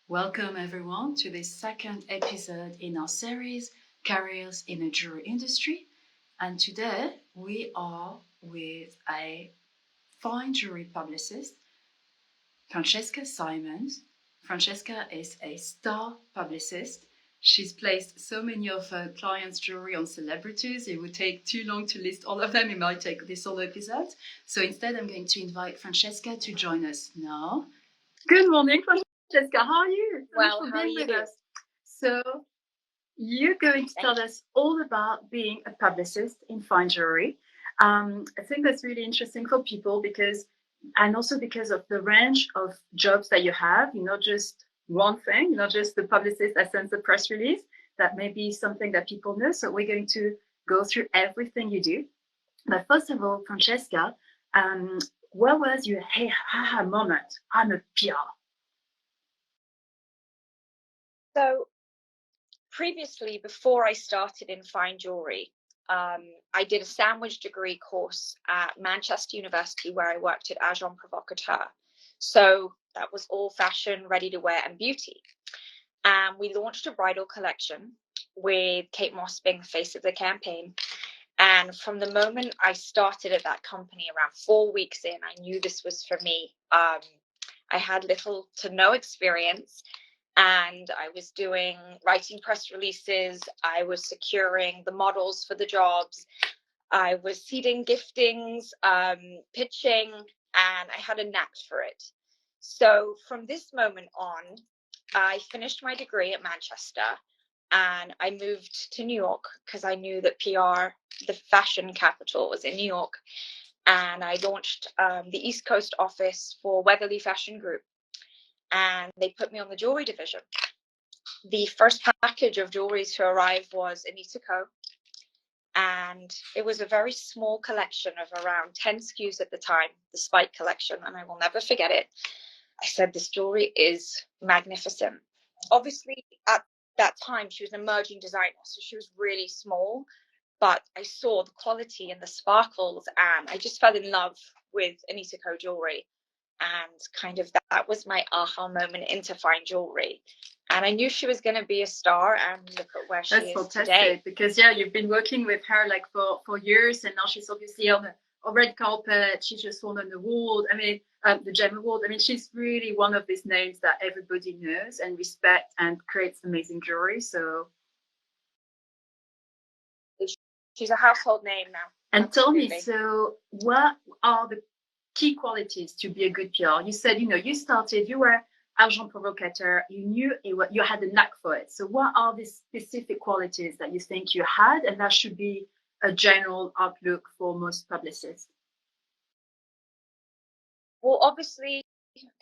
Welcome everyone to this second episode in our series, Careers in the Jewelry Industry. And today we are with a fine jewelry publicist, Francesca Simons. Francesca is a star publicist. She's placed so many of her clients' jewelry on celebrities. It would take too long to list all of them. It might take this whole episode. So instead, I'm going to invite Francesca to join us now. Good morning, Francesca. How are you? Well, how are you? With us. So you're going to tell us all about being a publicist in fine jewelry. I think that's really interesting for people and also because of the range of jobs that you have. You're not just one thing, you're not just the publicist that sends a press release. That may be something that people know. So we're going to go through everything you do. But first of all, Francesca, where was your hey haha moment? I'm a PR. So previously, before I started in fine jewelry, I did a sandwich degree course at Manchester University where I worked at Agent Provocateur. So that was all fashion, ready to wear and beauty. And we launched a bridal collection with Kate Moss being the face of the campaign. And from the moment I started at that company, around 4 weeks in, I knew this was for me. I had little to no experience. And I was writing press releases. I was securing the models for the jobs. I was seeding giftings, pitching, and I had a knack for it. So from this moment on, I finished my degree at Manchester and I moved to New York because I knew that PR, the fashion capital, was in New York. And I launched the East Coast office for Weatherly Fashion Group. And they put me on the jewelry division. The first package of jewelry to arrive was Anita Co. And it was a very small collection of around 10 SKUs at the time, the Spike collection, and I will never forget it. I said, this jewelry is magnificent. Obviously, at that time, she was an emerging designer, so she was really small, but I saw the quality and the sparkles, and I just fell in love with Anita Co. jewelry. And kind of that was my aha moment into fine jewelry. And I knew she was going to be a star, and look at where she is fantastic today. Because you've been working with her like for years, and now she's obviously on a red carpet. She just won an award. I mean, the Gem Award. I mean, she's really one of these names that everybody knows and respects, and creates amazing jewelry. So she's a household name now. And absolutely. Tell me, so what are the key qualities to be a good PR? You said, you were Agent Provocateur, you knew you had a knack for it. So what are the specific qualities that you think you had, and that should be a general outlook for most publicists? Well, obviously,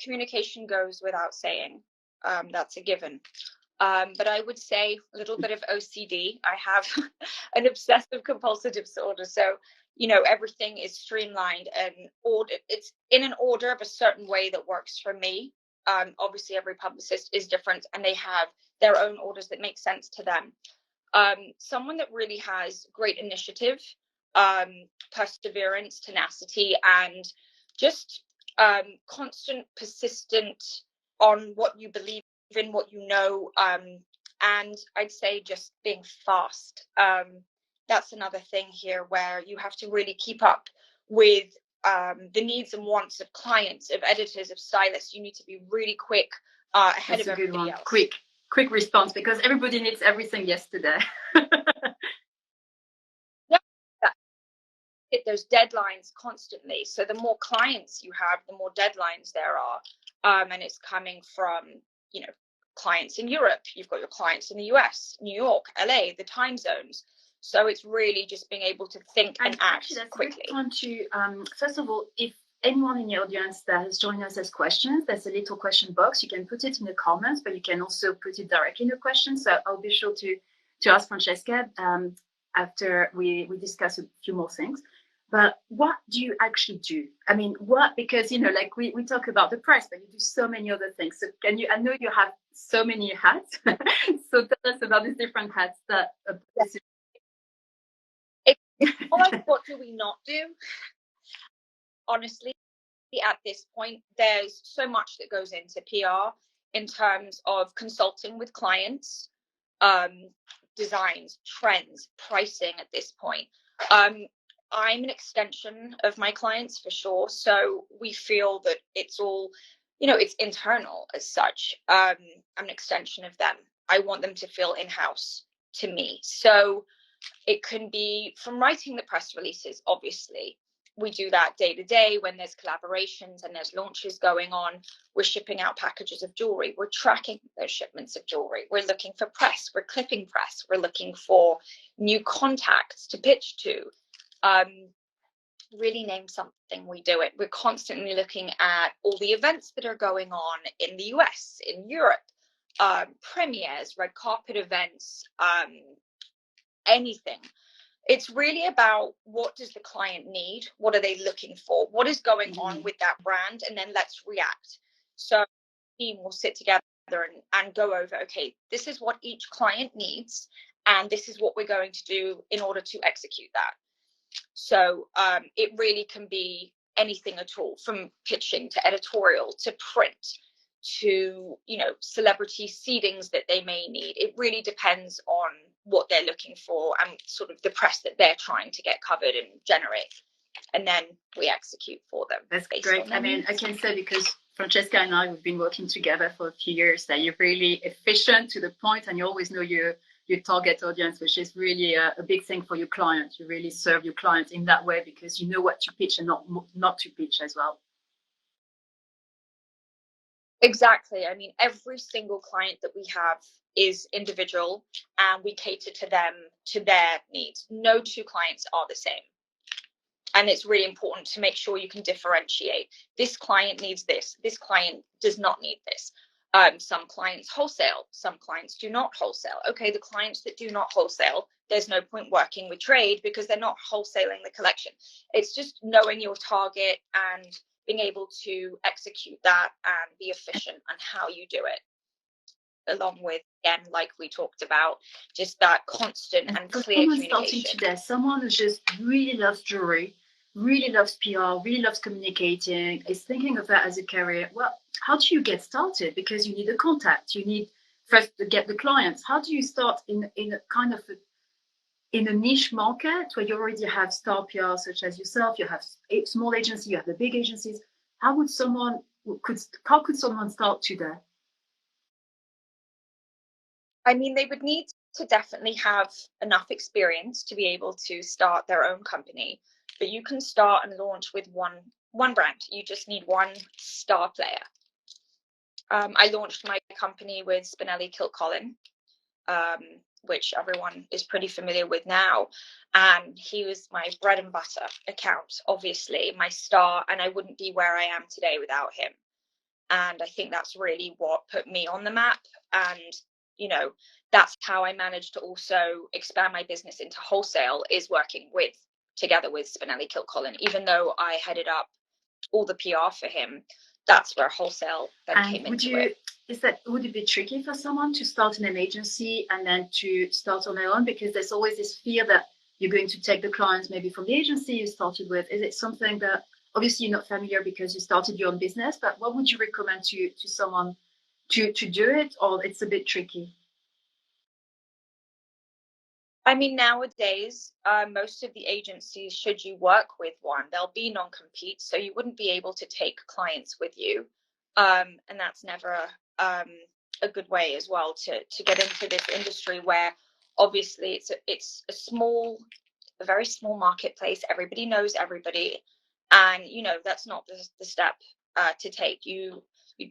communication goes without saying. That's a given. But I would say a little bit of OCD. I have an obsessive compulsive disorder. So, everything is streamlined and ordered. It's in an order of a certain way that works for me. Obviously, every publicist is different and they have their own orders that make sense to them. Someone that really has great initiative, perseverance, tenacity, and just constant, persistent on what you believe in, what you know, and I'd say just being fast. That's another thing here where you have to really keep up with the needs and wants of clients, of editors, of stylists. You need to be really quick, ahead of everybody else. Quick response, because everybody needs everything yesterday. Yeah, there's deadlines constantly. So the more clients you have, the more deadlines there are, and it's coming from clients in Europe. You've got your clients in the US, New York, LA, the time zones. So it's really just being able to think and act quickly. First of all, if anyone in the audience that has joined us has questions, there's a little question box. You can put it in the comments, but you can also put it directly in the question. So I'll be sure to ask Francesca after we discuss a few more things. But what do you actually do? I mean, because, like we talk about the press, but you do so many other things. So I know you have so many hats. So tell us about these different hats that. What do we not do? Honestly, at this point, there's so much that goes into PR. in terms of consulting with clients, designs, trends, pricing at this point. I'm an extension of my clients for sure. So we feel that it's all, it's internal as such. I'm an extension of them. I want them to feel in-house to me. So it can be from writing the press releases, obviously. We do that day to day when there's collaborations and there's launches going on. We're shipping out packages of jewelry. We're tracking those shipments of jewelry. We're looking for press. We're clipping press. We're looking for new contacts to pitch to. Really name something, we do it. We're constantly looking at all the events that are going on in the US, in Europe, premieres, red carpet events, anything. It's really about what does the client need? What are they looking for? What is going on with that brand? And then let's react. So the team will sit together and go over, okay, this is what each client needs, and this is what we're going to do in order to execute that. So it really can be anything at all, from pitching to editorial to print to, celebrity seedings that they may need. It really depends on what they're looking for and sort of the press that they're trying to get covered and generate. And then we execute for them. That's great. I mean, I can say, because Francesca and I, we've been working together for a few years, that you're really efficient, to the point, and you always know your target audience, which is really a big thing for your client. You really serve your client in that way, because you know what to pitch and not to pitch as well. Exactly. I mean, every single client that we have is individual, and we cater to them, to their needs. No two clients are the same. And it's really important to make sure you can differentiate. This client needs this. This client does not need this. Some clients wholesale. Some clients do not wholesale. Okay, the clients that do not wholesale, there's no point working with trade because they're not wholesaling the collection. It's just knowing your target and being able to execute that and be efficient on how you do it. Along with, again, like we talked about, just that constant and clear communication. Today, someone who just really loves jewelry, really loves PR, really loves communicating, is thinking of that as a career. Well, how do you get started? Because you need a contact. You need first to get the clients. How do you start in a kind of in a niche market where you already have star PR such as yourself? You have a small agency, you have the big agencies. How could someone start today? I mean, they would need to definitely have enough experience to be able to start their own company, but you can start and launch with one brand. You just need one star player. I launched my company with Spinelli Kilcullen, which everyone is pretty familiar with now, and he was my bread and butter account, obviously my star, and I wouldn't be where I am today without him. And I think that's really what put me on the map. And that's how I managed to also expand my business into wholesale, is working together with Spinelli Kilcullen. Even though I headed up all the PR for him, that's where wholesale then came into it. Would it be tricky for someone to start in an agency and then to start on their own? Because there's always this fear that you're going to take the clients maybe from the agency you started with. Is it something that, obviously, you're not familiar because you started your own business, but what would you recommend to someone to do it, or it's a bit tricky? I mean, nowadays, most of the agencies, should you work with one, there'll be non-compete, so you wouldn't be able to take clients with you. And that's never a good way as well to get into this industry, where obviously it's a very small marketplace. Everybody knows everybody. And, that's not the step to take. You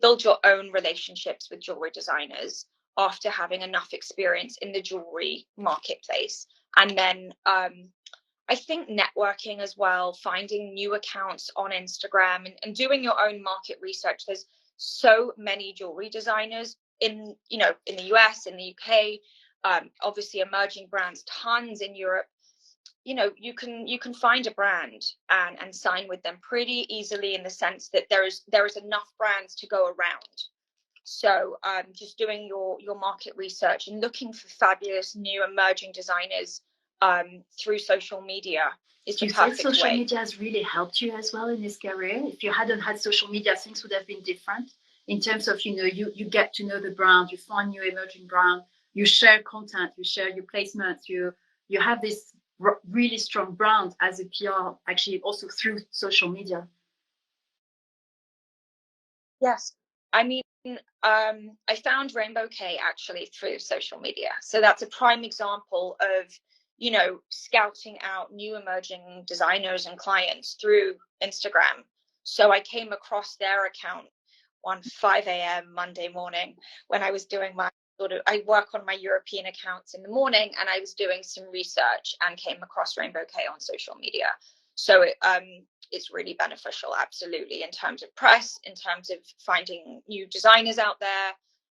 build your own relationships with jewelry designers after having enough experience in the jewelry marketplace. And then I think networking as well, finding new accounts on Instagram and doing your own market research. There's so many jewelry designers in the US, in the UK, obviously emerging brands, tons in Europe. You can find a brand and sign with them pretty easily, in the sense that there is enough brands to go around. So just doing your market research and looking for fabulous new emerging designers through social media is the perfect way. Social media has really helped you as well in this career? If you hadn't had social media, things would have been different in terms of, you get to know the brand, you find new emerging brand, you share content, you share your placements, you have this really strong brand as a PR, actually also through social media. Yes. I mean, I found Rainbow K actually through social media. So that's a prime example of, scouting out new emerging designers and clients through Instagram. So I came across their account on 5 a.m. Monday morning when I was doing I work on my European accounts in the morning, and I was doing some research and came across Rainbow K on social media. So it's really beneficial, absolutely, in terms of press, in terms of finding new designers out there,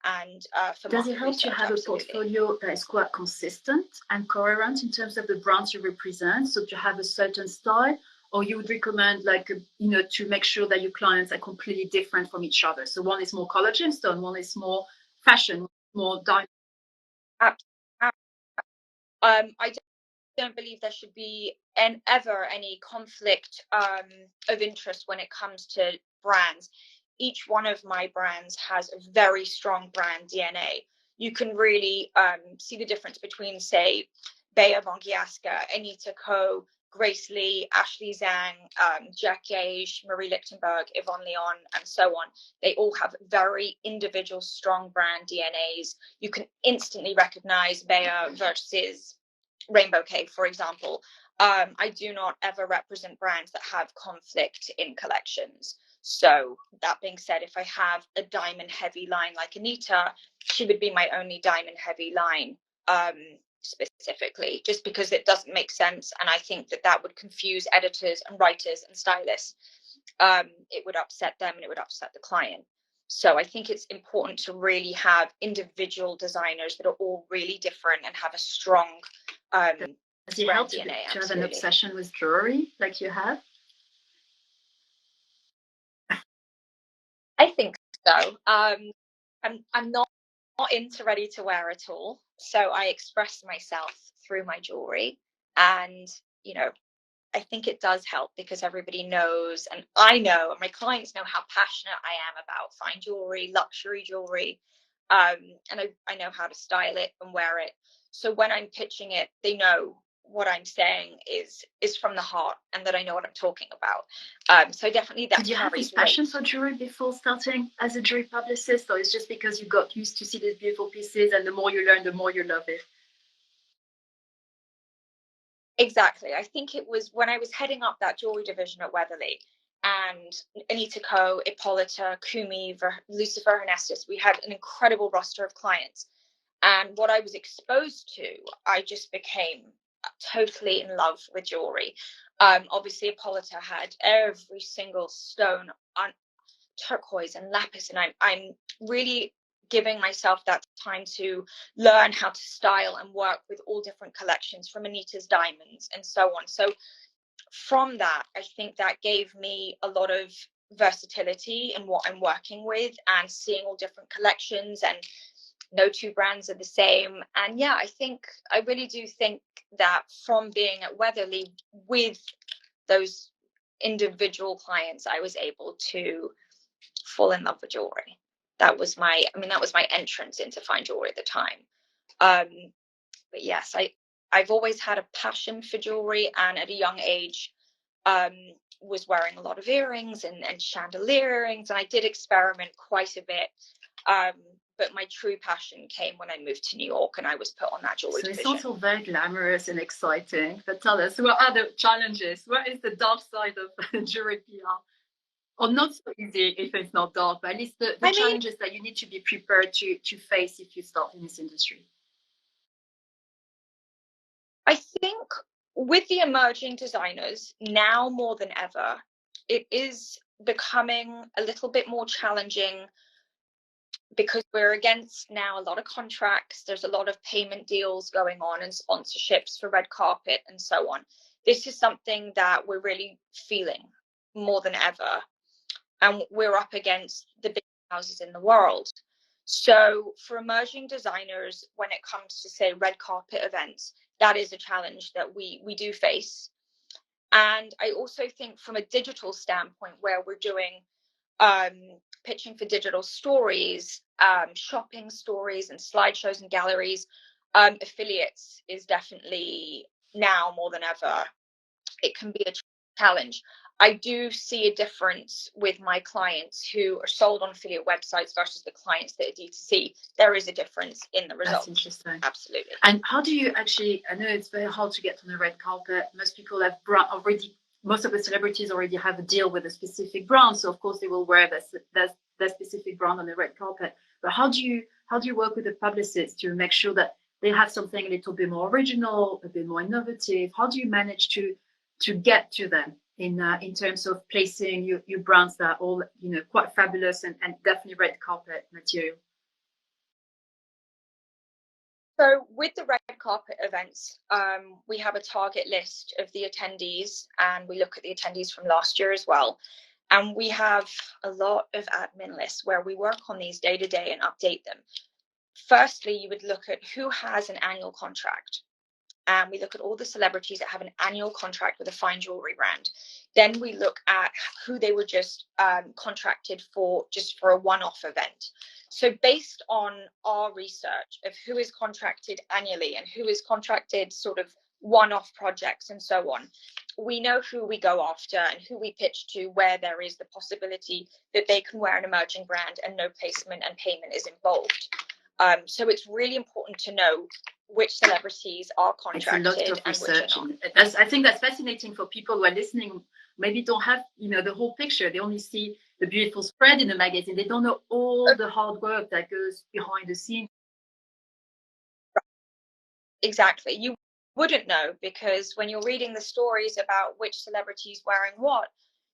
and for Does it market help to research, have absolutely. a portfolio that is quite consistent and coherent in terms of the brands you represent, so to have a certain style, or you would recommend to make sure that your clients are completely different from each other? So one is more color gemstone, one is more fashion, more diamond. I don't believe there should be ever any conflict of interest when it comes to brands. Each one of my brands has a very strong brand DNA. You can really see the difference between, say, Bea Bongiaska, Anita Ko, Grace Lee, Ashley Zhang, Jack Gage, Marie Lichtenberg, Yvonne Leon, and so on. They all have very individual, strong brand DNAs. You can instantly recognize Bea versus Rainbow K, for example. I do not ever represent brands that have conflict in collections. So that being said, if I have a diamond heavy line like Anita, she would be my only diamond heavy line, specifically, just because it doesn't make sense. And I think that would confuse editors and writers and stylists. It would upset them and it would upset the client. So I think it's important to really have individual designers that are all really different and have a strong Does it help DNA, to have an obsession with jewelry like you have? I think so. I'm not into ready to wear at all, so I express myself through my jewelry, and I think it does help because everybody knows, and I know, and my clients know how passionate I am about fine jewelry, luxury jewelry, and I know how to style it and wear it. So when I'm pitching it, they know what I'm saying is from the heart, and that I know what I'm talking about. So definitely that. Did you have this passion for jewelry before starting as a jewelry publicist, or it's just because you got used to see these beautiful pieces, and the more you learn, the more you love it? Exactly. I think it was when I was heading up that jewelry division at Weatherly, and Anita Ko, Hippolyta, Kumi, Lucifer Ernestus, we had an incredible roster of clients. And what I was exposed to, I just became totally in love with jewelry. Obviously, Hippolyta had every single stone on turquoise and lapis, and I'm really giving myself that time to learn how to style and work with all different collections from Anita's diamonds and so on. So from that, I think that gave me a lot of versatility in what I'm working with and seeing all different collections, and no two brands are the same. And yeah, I really do think that from being at Weatherly with those individual clients, I was able to fall in love with jewelry. That was my entrance into fine jewelry at the time. But yes, I've always had a passion for jewelry, and at a young age, was wearing a lot of earrings and chandelier earrings, and I did experiment quite a bit. But my true passion came when I moved to New York and I was put on that jewelry division. So it sounds all very glamorous and exciting. But tell us, what are the challenges? What is the dark side of jewelry PR? Or not so easy if it's not dark, but at least the challenges that you need to be prepared to face if you start in this industry. I think with the emerging designers, now more than ever, it is becoming a little bit more challenging because we're against now a lot of contracts. There's a lot of payment deals going on and sponsorships for red carpet and so on. This is something that we're really feeling more than ever. And we're up against the big houses in the world. So for emerging designers, when it comes to, say, red carpet events, that is a challenge that we do face. And I also think from a digital standpoint, where we're doing pitching for digital stories, shopping stories and slideshows and galleries, affiliates is definitely now more than ever, it can be a challenge. I do see a difference with my clients who are sold on affiliate websites versus the clients that are D2C. There is a difference in the results. That's interesting. Absolutely. And how do you actually, I know it's very hard to get on the red carpet. Most people have already, most of the celebrities already have a deal with a specific brand. So of course they will wear that specific brand on the red carpet. But how do you work with the publicists to make sure that they have something a little bit more original, a bit more innovative? How do you manage to get to them in terms of placing your brands that are all, you know, quite fabulous and definitely red carpet material? So with the red carpet events, we have a target list of the attendees, and we look at the attendees from last year as well. And we have a lot of admin lists where we work on these day to day and update them. Firstly, you would look at who has an annual contract. And we look at all the celebrities that have an annual contract with a fine jewelry brand. Then we look at who they were just contracted for, just for a one-off event. So based on our research of who is contracted annually and who is contracted sort of one-off projects and so on, we know who we go after and who we pitch to, where there is the possibility that they can wear an emerging brand and no placement and payment is involved. So it's really important to know which celebrities are contracted. It's a lot of research. And I think that's fascinating for people who are listening, maybe don't have, you know, the whole picture. They only see the beautiful spread in the magazine. They don't know all the hard work that goes behind the scenes. Exactly. You wouldn't know, because when you're reading the stories about which celebrities wearing what,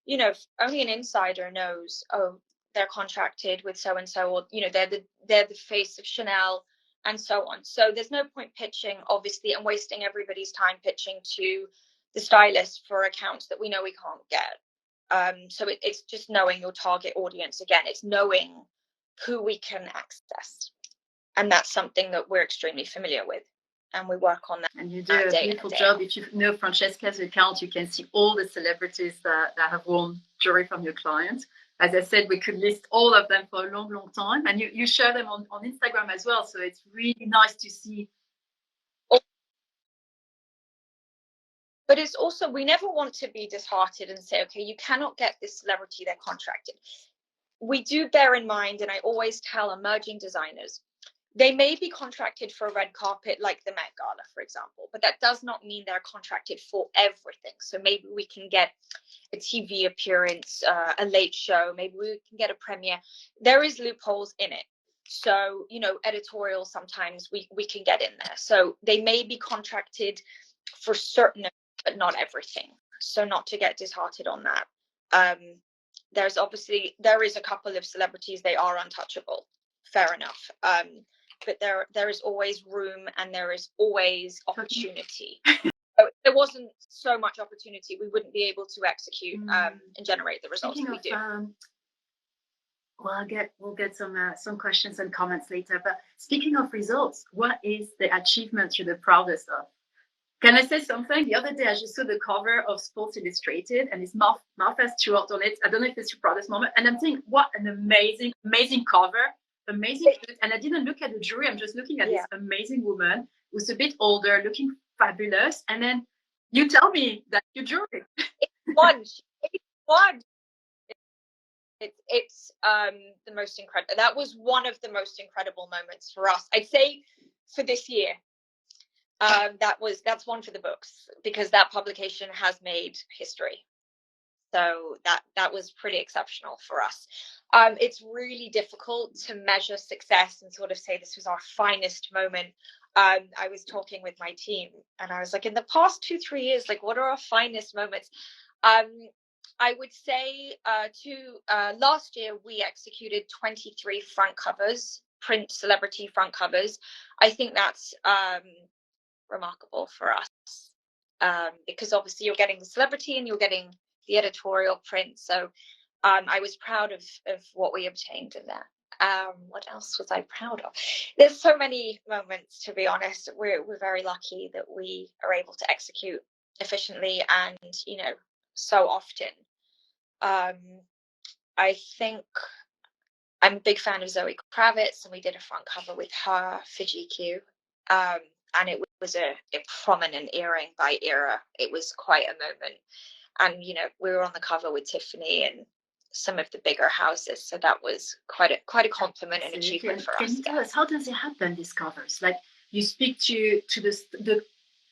you know, only an insider knows, oh, they're contracted with so and so, or, you know, they're the face of Chanel and so on. So there's no point pitching, obviously, and wasting everybody's time pitching to the stylist for accounts that we know we can't get. So it's just knowing your target audience. Again, it's knowing who we can access. And that's something that we're extremely familiar with. And we work on that. And you do a beautiful job. If you know Francesca's account, you can see all the celebrities that have worn jewelry from your clients. As I said, we could list all of them for a long, long time. And you share them on Instagram as well. So it's really nice to see. But it's also, we never want to be disheartened and say, okay, you cannot get this celebrity, they're contracted. We do bear in mind, and I always tell emerging designers, they may be contracted for a red carpet like the Met Gala, for example, but that does not mean they're contracted for everything. So maybe we can get a TV appearance, a late show, maybe we can get a premiere. There is loopholes in it. So, you know, editorial, sometimes we can get in there. So they may be contracted for certain, but not everything. So not to get disheartened on that. There is a couple of celebrities, they are untouchable. Fair enough. But there is always room and there is always opportunity. So if there wasn't so much opportunity, we wouldn't be able to execute and generate the results that we do. Well, we'll get some questions and comments later. But speaking of results, what is the achievement you're the proudest of? Can I say something? The other day, I just saw the cover of Sports Illustrated, and his mouth has Stewart on it. I don't know if it's your proudest moment. And I'm thinking, what an amazing, amazing cover, amazing. And I didn't look at the jewelry. I'm just looking at this amazing woman who's a bit older, looking fabulous. And then you tell me that your jewelry. It's one. It's the most incredible. That was one of the most incredible moments for us, I'd say, for this year. That's one for the books, because that publication has made history. So that was pretty exceptional for us. It's really difficult to measure success and sort of say this was our finest moment. I was talking with my team and I was like, in the past 2-3 years, like, what are our finest moments? I would say last year we executed 23 front covers, print celebrity front covers. I think that's remarkable for us, because obviously you're getting the celebrity and you're getting the editorial print. So I was proud of what we obtained in there. What else was I proud of? There's so many moments, to be honest. We're very lucky that we are able to execute efficiently and, you know, so often. I think I'm a big fan of Zoe Kravitz, and we did a front cover with her for GQ. And it was a prominent earring by era. It was quite a moment. And, you know, we were on the cover with Tiffany and some of the bigger houses. So that was quite a compliment and achievement for us. Can you tell us, how does it happen, these covers? Like, you speak to the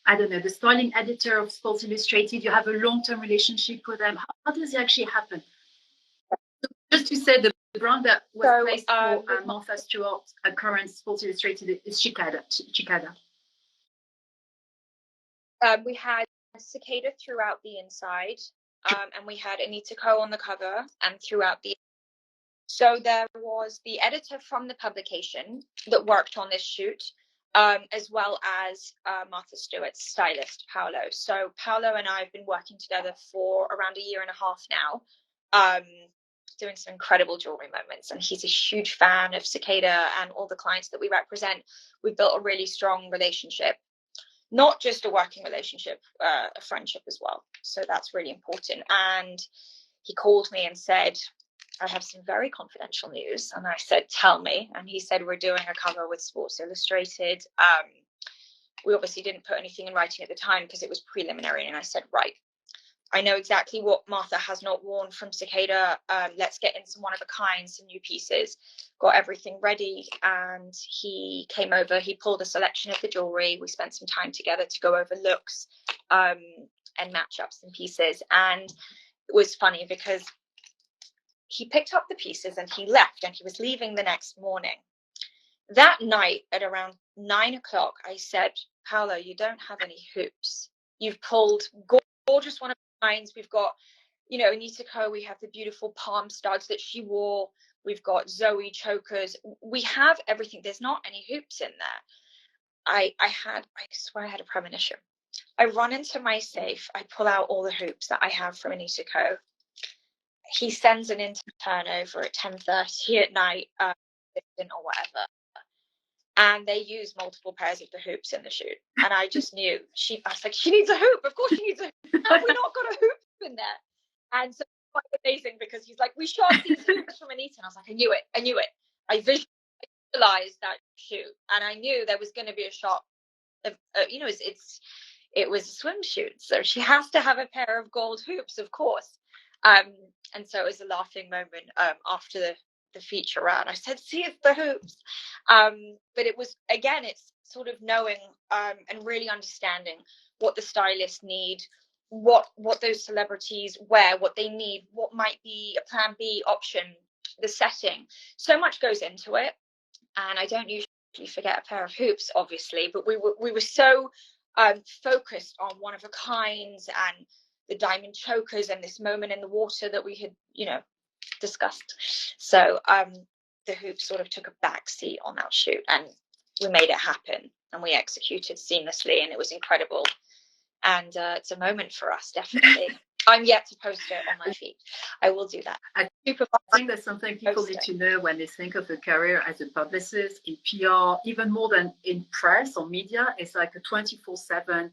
I don't know, the styling editor of Sports Illustrated, you have a long-term relationship with them. How does it actually happen? Just to say, the brand that was placed for Martha Stewart, a current Sports Illustrated, is Cicada. We had Cicada throughout the inside, and we had Anita Ko on the cover and throughout the. So there was the editor from the publication that worked on this shoot, as well as Martha Stewart's stylist, Paolo. So Paolo and I have been working together for around a year and a half now, doing some incredible jewelry moments. And he's a huge fan of Cicada and all the clients that we represent. We've built a really strong relationship. Not just a working relationship, a friendship as well. So that's really important. And he called me and said, I have some very confidential news. And I said, tell me. And he said, we're doing a cover with Sports Illustrated. We obviously didn't put anything in writing at the time because it was preliminary. And I said, right, I know exactly what Martha has not worn from Cicada. Let's get in some one-of-a-kind, some new pieces. Got everything ready, and he came over. He pulled a selection of the jewelry. We spent some time together to go over looks and match up some pieces. And it was funny because he picked up the pieces and he left, and he was leaving the next morning. That night at around 9 o'clock, I said, Paolo, you don't have any hoops. You've pulled gorgeous one of kinds. We've got, you know, Anita Ko, we have the beautiful palm studs that she wore. We've got Zoe chokers. We have everything. There's not any hoops in there. I swear I had a premonition. I run into my safe. I pull out all the hoops that I have from Anita Ko. He sends an intern over at 10:30 at night, or whatever. And they use multiple pairs of the hoops in the shoot. And I just knew, I was like, she needs a hoop. Of course she needs a hoop. Have we not got a hoop in there? And so it's quite amazing because he's like, we shot these hoops from Anita. And I was like, I knew it. I visualized that shoot. And I knew there was going to be a shot of, you know, it was a swim shoot. So she has to have a pair of gold hoops, of course. And so it was a laughing moment after the feature round. I said, see, it's the hoops. But it was, again, it's sort of knowing and really understanding what the stylists need, what those celebrities wear, what they need, what might be a plan B option, the setting. So much goes into it. And I don't usually forget a pair of hoops, obviously, but we were so focused on one of a kinds and the diamond chokers and this moment in the water that we had, you know, discussed. So the hoops sort of took a back seat on that shoot, and we made it happen and we executed seamlessly, and it was incredible. And it's a moment for us, definitely. I'm yet to post it on my feed. I will do that. I think that's something people need to know when they think of a career as a publicist in PR, even more than in press or media. It's like a 24/7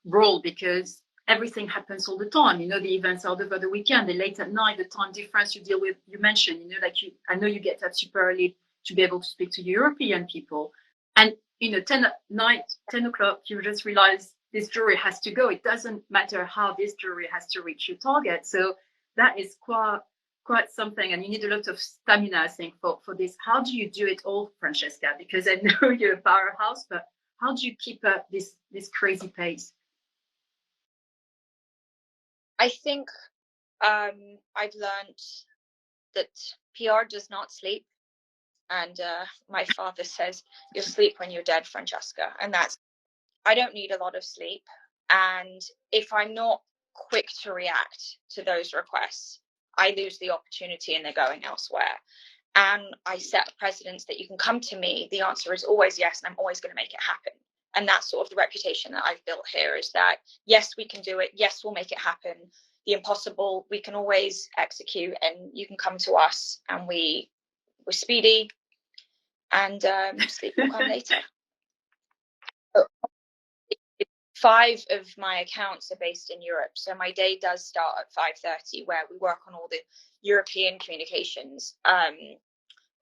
role because everything happens all the time. You know, the events are over the weekend, the late at night, the time difference you deal with. You mentioned, you know, like I know you get up super early to be able to speak to European people. And, you know, 10 at night, 10 o'clock, you just realize this jewelry has to go. It doesn't matter how this jewelry has to reach your target. So that is quite something. And you need a lot of stamina, I think, for this. How do you do it all, Francesca? Because I know you're a powerhouse, but how do you keep up this crazy pace? I think I've learned that PR does not sleep. And my father says, you'll sleep when you're dead, Francesca. And I don't need a lot of sleep. And if I'm not quick to react to those requests, I lose the opportunity and they're going elsewhere. And I set a precedence that you can come to me. The answer is always yes, and I'm always going to make it happen. And that's sort of the reputation that I've built here, is that, yes, we can do it. Yes, we'll make it happen. The impossible, we can always execute, and you can come to us, and we're speedy, and sleep will come later. 5 of my accounts are based in Europe. So my day does start at 5:30, where we work on all the European communications.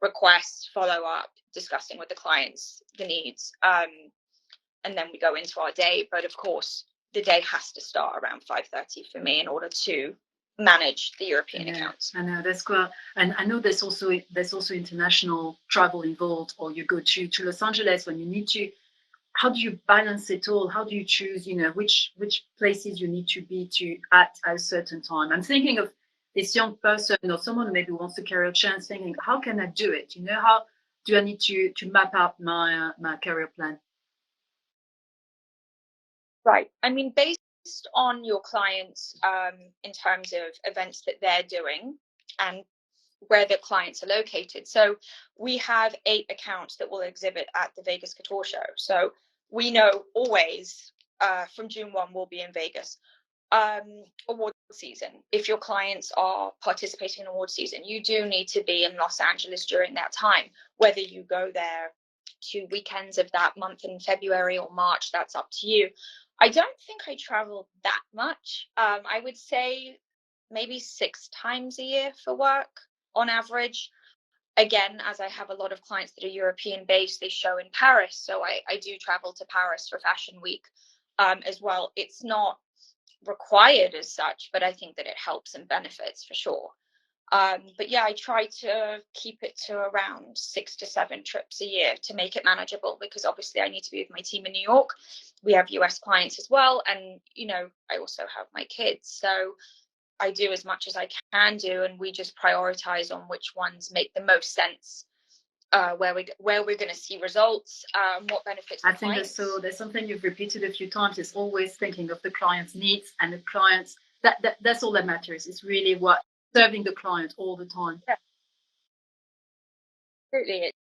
requests, follow up, discussing with the clients the needs, and then we go into our day. But of course, the day has to start around 5:30 for me in order to manage the European accounts. I know that's quite, and I know there's also international travel involved, or you go to Los Angeles when you need to. How do you balance it all? How do you choose, which places you need to be to at a certain time? I'm thinking of this young person or someone who maybe wants to career change, thinking, how can I do it? How do I need to map out my career plan? Right. I mean, based on your clients, in terms of events that they're doing and where the clients are located. So we have 8 accounts that will exhibit at the Vegas Couture Show. So we know always from June 1 we'll be in Vegas. Award season. If your clients are participating in award season, you do need to be in Los Angeles during that time. Whether you go there 2 weekends of that month in February or March, that's up to you. I don't think I travel that much. I would say maybe 6 times a year for work on average. Again, as I have a lot of clients that are European based, they show in Paris. So I do travel to Paris for Fashion Week as well. It's not required as such, but I think that it helps and benefits for sure. But yeah, I try to keep it to around 6 to 7 trips a year to make it manageable, because obviously I need to be with my team in New York. We have US clients as well. And, I also have my kids. So I do as much as I can do. And we just prioritize on which ones make the most sense, where we're going to see results, what benefits the clients. So there's something you've repeated a few times, is always thinking of the client's needs and the client's, that's all that matters. It's really what serving the client all the time. Yeah. Absolutely.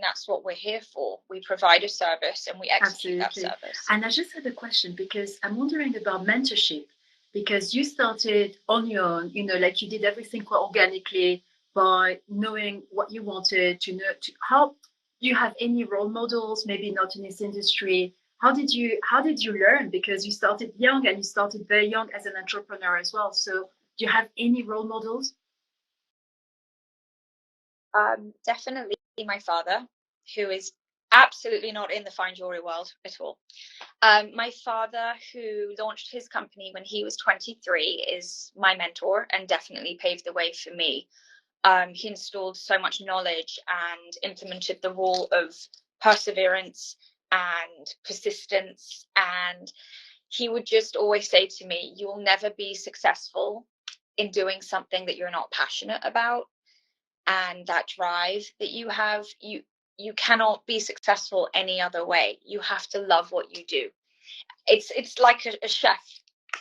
That's what we're here for. We provide a service and we execute that service. And I just had a question, because I'm wondering about mentorship, because you started on your own, like you did everything quite organically by knowing what you wanted to know. How do you have any role models? Maybe not in this industry. How did you learn? Because you started young, and you started very young as an entrepreneur as well. So do you have any role models? Definitely my father, who is absolutely not in the fine jewelry world at all. My father, who launched his company when he was 23, is my mentor and definitely paved the way for me. He installed so much knowledge and implemented the rule of perseverance and persistence. And he would just always say to me, you will never be successful in doing something that you're not passionate about. And that drive that you have, you cannot be successful any other way. You have to love what you do. It's like a chef.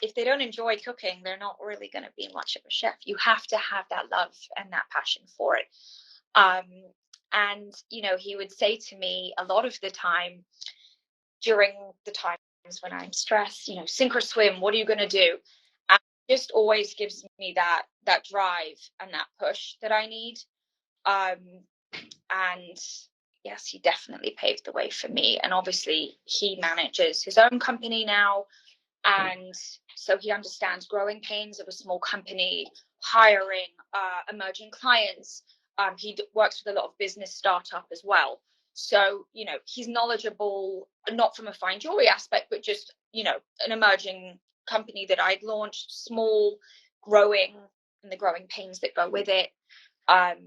If they don't enjoy cooking, they're not really going to be much of a chef. You have to have that love and that passion for it. And he would say to me a lot of the time, during the times when I'm stressed, sink or swim, what are you going to do? And it just always gives me that drive and that push that I need. And yes, he definitely paved the way for me. And obviously he manages his own company now. And so he understands growing pains of a small company, hiring, emerging clients. He works with a lot of business startup as well. So, he's knowledgeable, not from a fine jewelry aspect, but just, an emerging company that I'd launched, small, growing, and the growing pains that go with it. And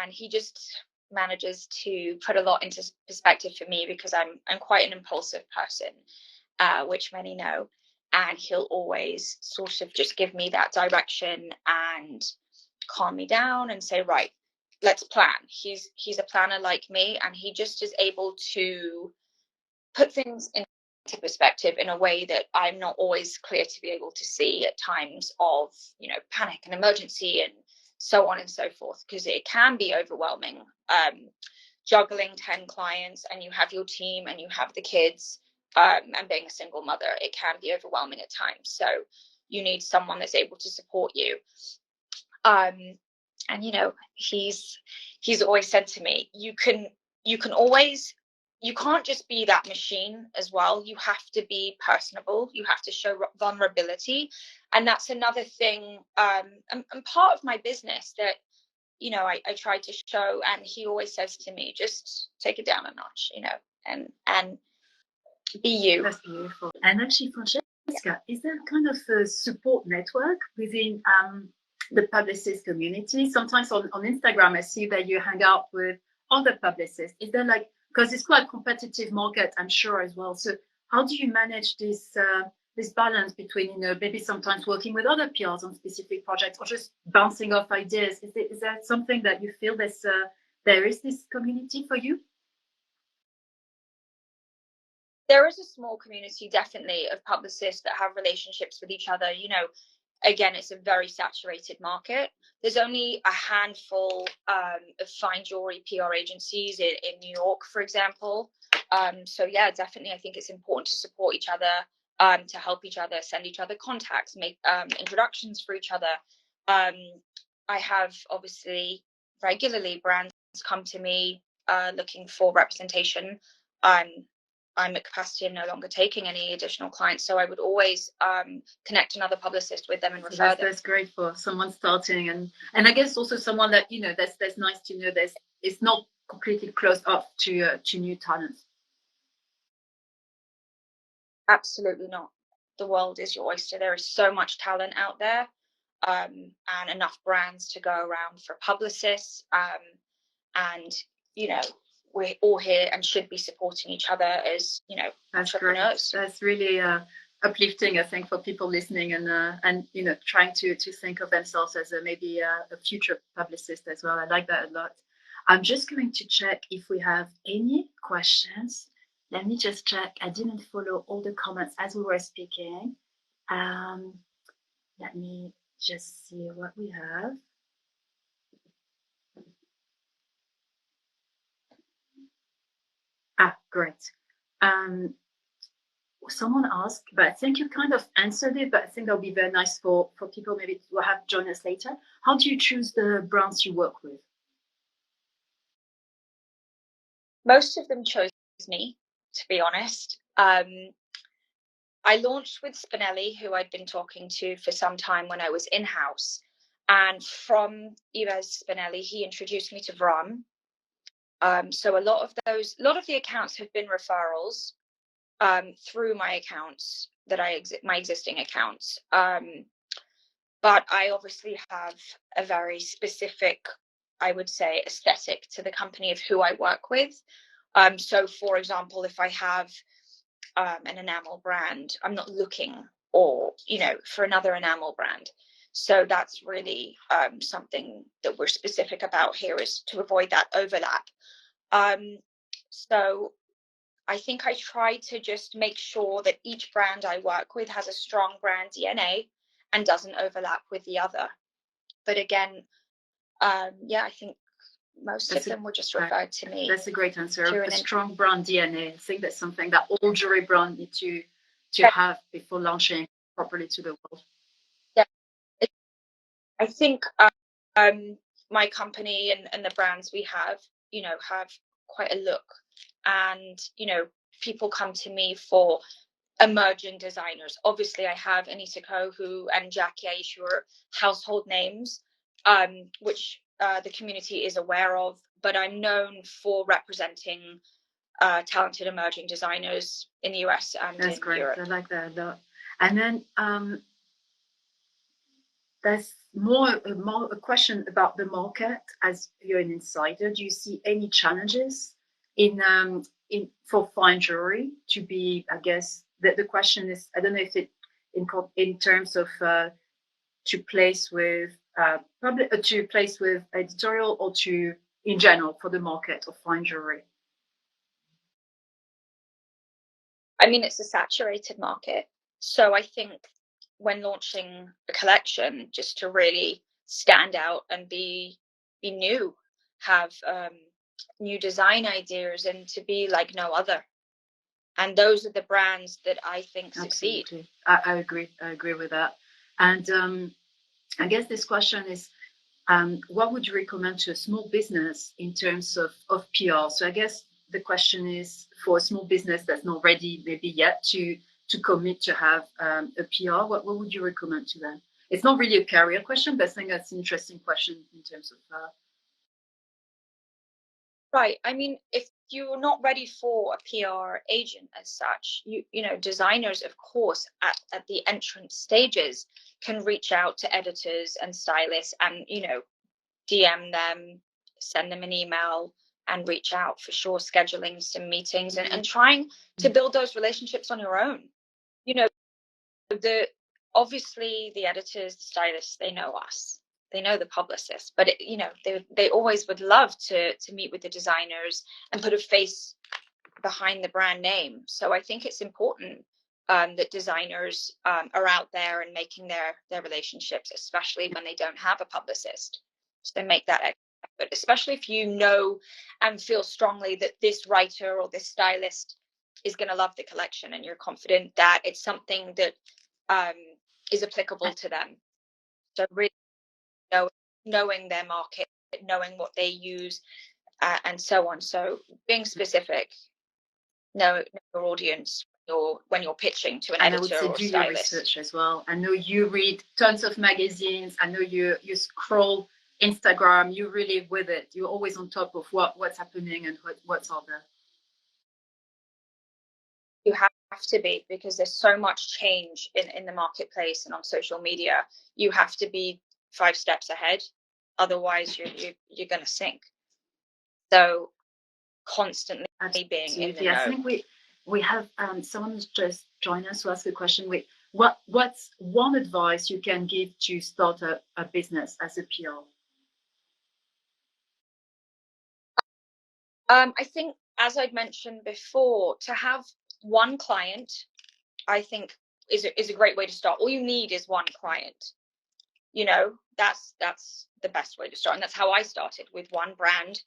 he just manages to put a lot into perspective for me, because I'm quite an impulsive person, which many know. And he'll always sort of just give me that direction and calm me down and say, right, let's plan. He's a planner like me, and he just is able to put things into perspective in a way that I'm not always clear to be able to see at times of, panic and emergency and so on and so forth, because it can be overwhelming, juggling 10 clients, and you have your team and you have the kids, and being a single mother, it can be overwhelming at times. So you need someone that's able to support you. And he's always said to me, you can't just be that machine as well. You have to be personable. You have to show vulnerability. And that's another thing, and part of my business that I try to show, and he always says to me, just take it down a notch, and be you. That's beautiful. And actually, Francesca, is there kind of a support network within the publicist community? Sometimes on Instagram, I see that you hang out with other publicists. Is there because it's quite a competitive market, I'm sure, as well. So how do you manage this balance between, maybe sometimes working with other PRs on specific projects or just bouncing off ideas? Is that something that you feel there is this community for you? There is a small community, definitely, of publicists that have relationships with each other. Again, it's a very saturated market. There's only a handful of fine jewelry PR agencies in New York, for example. So yeah, definitely, I think it's important to support each other, to help each other, send each other contacts, make introductions for each other. I have obviously regularly brands come to me looking for representation. I'm at capacity and no longer taking any additional clients. So I would always connect another publicist with them and refer them. That's great for someone starting, and I guess also someone that that's nice to know. It's not completely closed up to new talents. Absolutely not. The world is your oyster. There is so much talent out there, and enough brands to go around for publicists. And we're all here and should be supporting each other as entrepreneurs. Great. That's really uplifting, I think, for people listening and trying to think of themselves as maybe a future publicist as well. I like that a lot. I'm just going to check if we have any questions. Let me just check. I didn't follow all the comments as we were speaking. Let me just see what we have. Great. Someone asked, but I think you kind of answered it, but I think that'll be very nice for people maybe to have join us later. How do you choose the brands you work with? Most of them chose me, to be honest. I launched with Spinelli, who I'd been talking to for some time when I was in-house. And from Yves Spinelli, he introduced me to Vram. So a lot of the accounts have been referrals through my accounts my existing accounts. But I obviously have a very specific, I would say, aesthetic to the company of who I work with. So, for example, if I have an enamel brand, I'm not looking for another enamel brand. So that's really something that we're specific about here, is to avoid that overlap. So I think I try to just make sure that each brand I work with has a strong brand DNA and doesn't overlap with the other. But again, I think most of them were just referred to me. That's a great answer. A strong brand DNA. I think that's something that all jewelry brands need to have before launching properly to the world. Yeah, I think my company and the brands we have, have quite a look, and people come to me for emerging designers. Obviously, I have Anita Ko and Jackie Aish, who are household names, which the community is aware of, but I'm known for representing talented emerging designers in the US and That's in great. Europe. I like that a lot. And then there's more a question about the market. As you're an insider, do you see any challenges for fine jewelry to be? I guess the question is, I don't know if it in terms of to place with to place with editorial, or to in general for the market of fine jewelry. I mean, it's a saturated market, so I think when launching a collection, just to really stand out and be new, have new design ideas, and to be like no other. And those are the brands that I think succeed. I agree with that. And I guess this question is, what would you recommend to a small business in terms of PR? So I guess the question is, for a small business that's not ready maybe yet to commit to have a PR, what would you recommend to them? It's not really a career question, but I think that's an interesting question in terms of Right. I mean, if you're not ready for a PR agent as such, designers, of course, at the entrance stages can reach out to editors and stylists and, DM them, send them an email and reach out for sure, scheduling some meetings and trying to build those relationships on your own. The obviously the editors, the stylists, they know us, they know the publicists, but they always would love to meet with the designers and put a face behind the brand name. So I think it's important that designers are out there and making their relationships, especially when they don't have a publicist. So they make that effort, especially if you know and feel strongly that this writer or this stylist is going to love the collection and you're confident that it's something that is applicable to them. So really knowing their market, knowing what they use, and so on. So being specific, know your audience when you're pitching to an editor. And I would say or do stylist. Your research as well. I know you read tons of magazines. I know you scroll Instagram. You're really with it. You're always on top of what's happening and what's out there. You have to be, because there's so much change in the marketplace and on social media. You have to be 5 steps ahead, otherwise you're going to sink. So constantly being in the know. I think we have someone who's just joined us to ask a question. What's one advice you can give to start a business as a PR? I think, as I'd mentioned before, to have one client, I think is a great way to start. All you need is one client. That's the best way to start, and that's how I started, with one brand,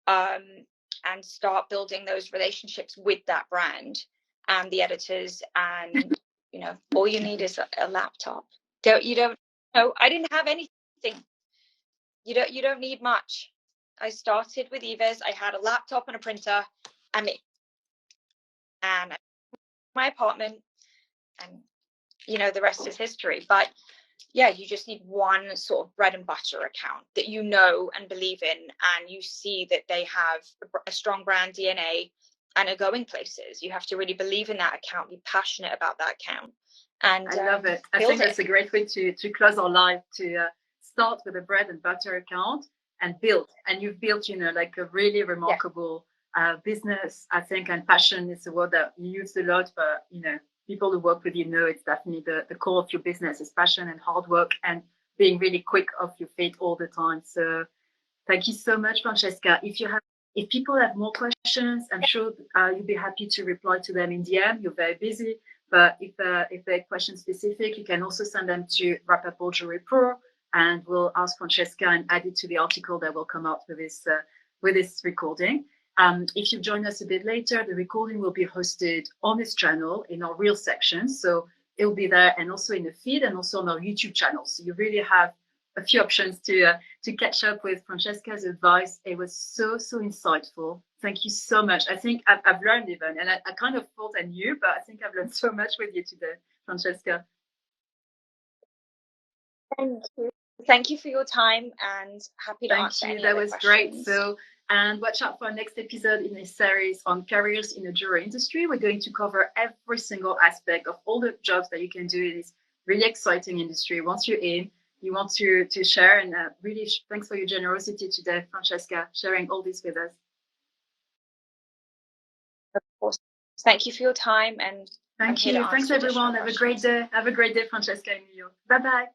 and start building those relationships with that brand and the editors. And all you need is a laptop. I didn't have anything. You don't need much. I started with Eva's. I had a laptop and a printer and my apartment, and the rest is history. But yeah, you just need one sort of bread and butter account that you know and believe in, and you see that they have a strong brand DNA and are going places. You have to really believe in that account, be passionate about that account. And I love it. I think that's a great way to close our live, to start with a bread and butter account and build. And you've built, like a really remarkable business, I think, and passion is a word that you use a lot, but, people who work with you know it's definitely the core of your business is passion and hard work and being really quick off your feet all the time. So thank you so much, Francesca. If people have more questions, I'm sure you'll be happy to reply to them in DM. You're very busy, but if they're question specific, you can also send them to Wrap Up All Jewelry Pro, and we'll ask Francesca and add it to the article that will come out with this recording. If you've joined us a bit later, the recording will be hosted on this channel in our Reels section. So it will be there, and also in the feed, and also on our YouTube channel. So you really have a few options to catch up with Francesca's advice. It was so insightful. Thank you so much. I think I've learned even, and I kind of thought I knew, but I think I've learned so much with you today, Francesca. Thank you for your time, and happy to answer any other questions. That was great. So, and watch out for our next episode in this series on careers in the jewelry industry. We're going to cover every single aspect of all the jobs that you can do in this really exciting industry. Once you're in, you want to share, and really thanks for your generosity today, Francesca, sharing all this with us. Of course. Thank you for your time, and thank you. Thanks everyone. Have a great day. Have a great day, Francesca in New York. Bye-bye.